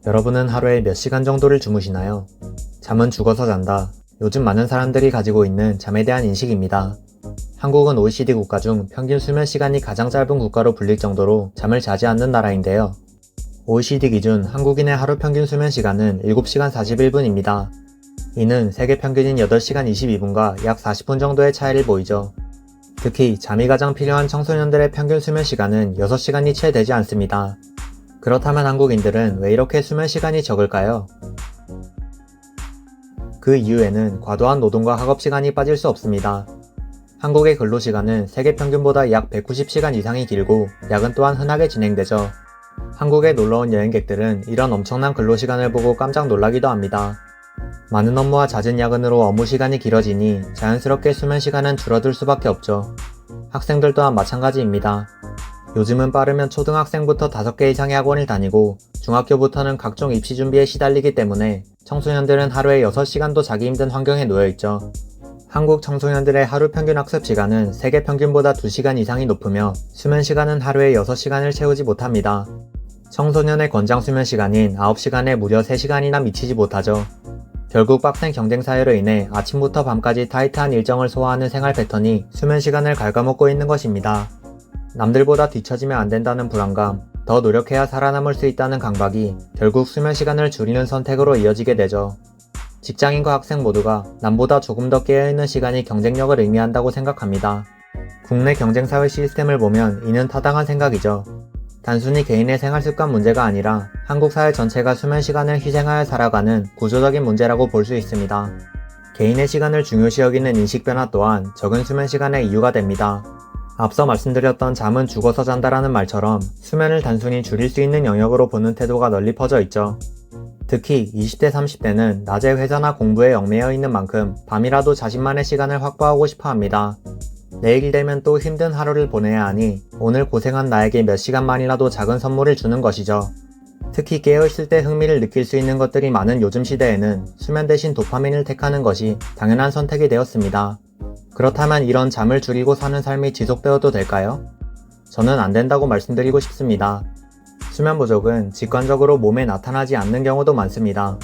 여러분은 하루에 몇 시간 정도를 주무시나요? 잠은 죽어서 잔다. 요즘 많은 사람들이 가지고 있는 잠에 대한 인식입니다. 한국은 OECD 국가 중 평균 수면 시간이 가장 짧은 국가로 불릴 정도로 잠을 자지 않는 나라인데요. OECD 기준 한국인의 하루 평균 수면 시간은 7시간 41분입니다. 이는 세계 평균인 8시간 22분과 약 40분 정도의 차이를 보이죠. 특히 잠이 가장 필요한 청소년들의 평균 수면 시간은 6시간이 채 되지 않습니다. 그렇다면 한국인들은 왜 이렇게 수면 시간이 적을까요? 그 이유에는 과도한 노동과 학업 시간이 빠질 수 없습니다. 한국의 근로시간은 세계 평균보다 약 190시간 이상이 길고 야근 또한 흔하게 진행되죠. 한국에 놀러온 여행객들은 이런 엄청난 근로시간을 보고 깜짝 놀라기도 합니다. 많은 업무와 잦은 야근으로 업무 시간이 길어지니 자연스럽게 수면 시간은 줄어들 수밖에 없죠. 학생들 또한 마찬가지입니다. 요즘은 빠르면 초등학생부터 5개 이상의 학원을 다니고 중학교부터는 각종 입시 준비에 시달리기 때문에 청소년들은 하루에 6시간도 자기 힘든 환경에 놓여있죠. 한국 청소년들의 하루 평균 학습 시간은 세계 평균보다 2시간 이상이 높으며 수면 시간은 하루에 6시간을 채우지 못합니다. 청소년의 권장 수면 시간인 9시간에 무려 3시간이나 미치지 못하죠. 결국 빡센 경쟁사회로 인해 아침부터 밤까지 타이트한 일정을 소화하는 생활 패턴이 수면 시간을 갉아먹고 있는 것입니다. 남들보다 뒤처지면 안 된다는 불안감, 더 노력해야 살아남을 수 있다는 강박이 결국 수면 시간을 줄이는 선택으로 이어지게 되죠. 직장인과 학생 모두가 남보다 조금 더 깨어있는 시간이 경쟁력을 의미한다고 생각합니다. 국내 경쟁사회 시스템을 보면 이는 타당한 생각이죠. 단순히 개인의 생활습관 문제가 아니라 한국 사회 전체가 수면 시간을 희생하여 살아가는 구조적인 문제라고 볼 수 있습니다. 개인의 시간을 중요시 여기는 인식 변화 또한 적은 수면 시간의 이유가 됩니다. 앞서 말씀드렸던 잠은 죽어서 잔다라는 말처럼 수면을 단순히 줄일 수 있는 영역으로 보는 태도가 널리 퍼져 있죠. 특히 20대 30대는 낮에 회사나 공부에 얽매여 있는 만큼 밤이라도 자신만의 시간을 확보하고 싶어 합니다. 내일 되면 또 힘든 하루를 보내야 하니 오늘 고생한 나에게 몇 시간만이라도 작은 선물을 주는 것이죠. 특히 깨어있을 때 흥미를 느낄 수 있는 것들이 많은 요즘 시대에는 수면 대신 도파민을 택하는 것이 당연한 선택이 되었습니다. 그렇다면 이런 잠을 줄이고 사는 삶이 지속되어도 될까요? 저는 안 된다고 말씀드리고 싶습니다. 수면 부족은 직관적으로 몸에 나타나지 않는 경우도 많습니다.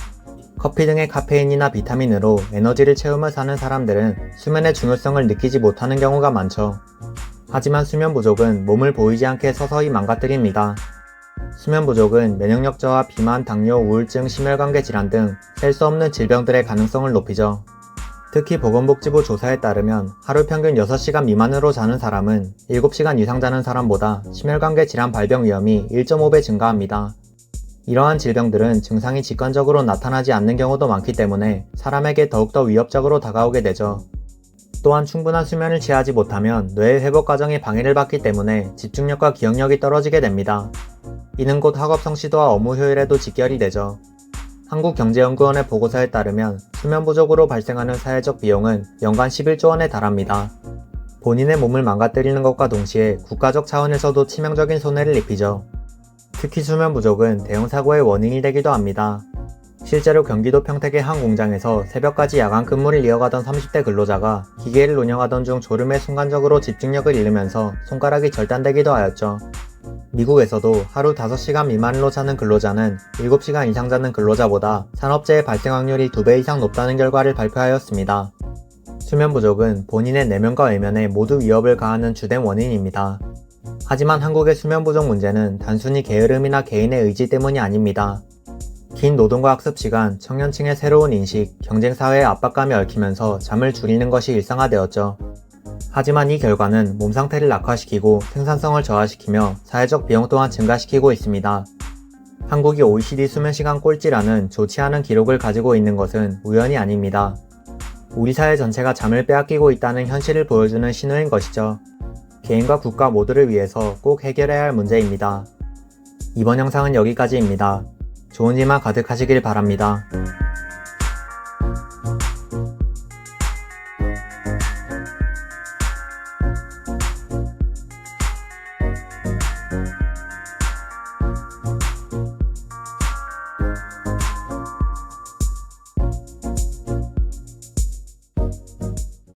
커피 등의 카페인이나 비타민으로 에너지를 채우며 사는 사람들은 수면의 중요성을 느끼지 못하는 경우가 많죠. 하지만 수면 부족은 몸을 보이지 않게 서서히 망가뜨립니다. 수면 부족은 면역력 저하, 비만, 당뇨, 우울증, 심혈관계 질환 등 셀 수 없는 질병들의 가능성을 높이죠. 특히 보건복지부 조사에 따르면 하루 평균 6시간 미만으로 자는 사람은 7시간 이상 자는 사람보다 심혈관계 질환 발병 위험이 1.5배 증가합니다. 이러한 질병들은 증상이 직관적으로 나타나지 않는 경우도 많기 때문에 사람에게 더욱더 위협적으로 다가오게 되죠. 또한 충분한 수면을 취하지 못하면 뇌의 회복 과정이 방해를 받기 때문에 집중력과 기억력이 떨어지게 됩니다. 이는 곧 학업 성취도와 업무 효율에도 직결이 되죠. 한국경제연구원의 보고서에 따르면 수면 부족으로 발생하는 사회적 비용은 연간 11조 원에 달합니다. 본인의 몸을 망가뜨리는 것과 동시에 국가적 차원에서도 치명적인 손해를 입히죠. 특히 수면 부족은 대형 사고의 원인이 되기도 합니다. 실제로 경기도 평택의 한 공장에서 새벽까지 야간 근무를 이어가던 30대 근로자가 기계를 운영하던 중 졸음에 순간적으로 집중력을 잃으면서 손가락이 절단되기도 하였죠. 미국에서도 하루 5시간 미만으로 자는 근로자는 7시간 이상 자는 근로자보다 산업재해 발생 확률이 2배 이상 높다는 결과를 발표하였습니다. 수면 부족은 본인의 내면과 외면에 모두 위협을 가하는 주된 원인입니다. 하지만 한국의 수면 부족 문제는 단순히 게으름이나 개인의 의지 때문이 아닙니다. 긴 노동과 학습 시간, 청년층의 새로운 인식, 경쟁사회의 압박감이 얽히면서 잠을 줄이는 것이 일상화되었죠. 하지만 이 결과는 몸 상태를 악화시키고 생산성을 저하시키며 사회적 비용 또한 증가시키고 있습니다. 한국이 OECD 수면시간 꼴찌라는 좋지 않은 기록을 가지고 있는 것은 우연이 아닙니다. 우리 사회 전체가 잠을 빼앗기고 있다는 현실을 보여주는 신호인 것이죠. 개인과 국가 모두를 위해서 꼭 해결해야 할 문제입니다. 이번 영상은 여기까지입니다. 좋은 일만 가득하시길 바랍니다.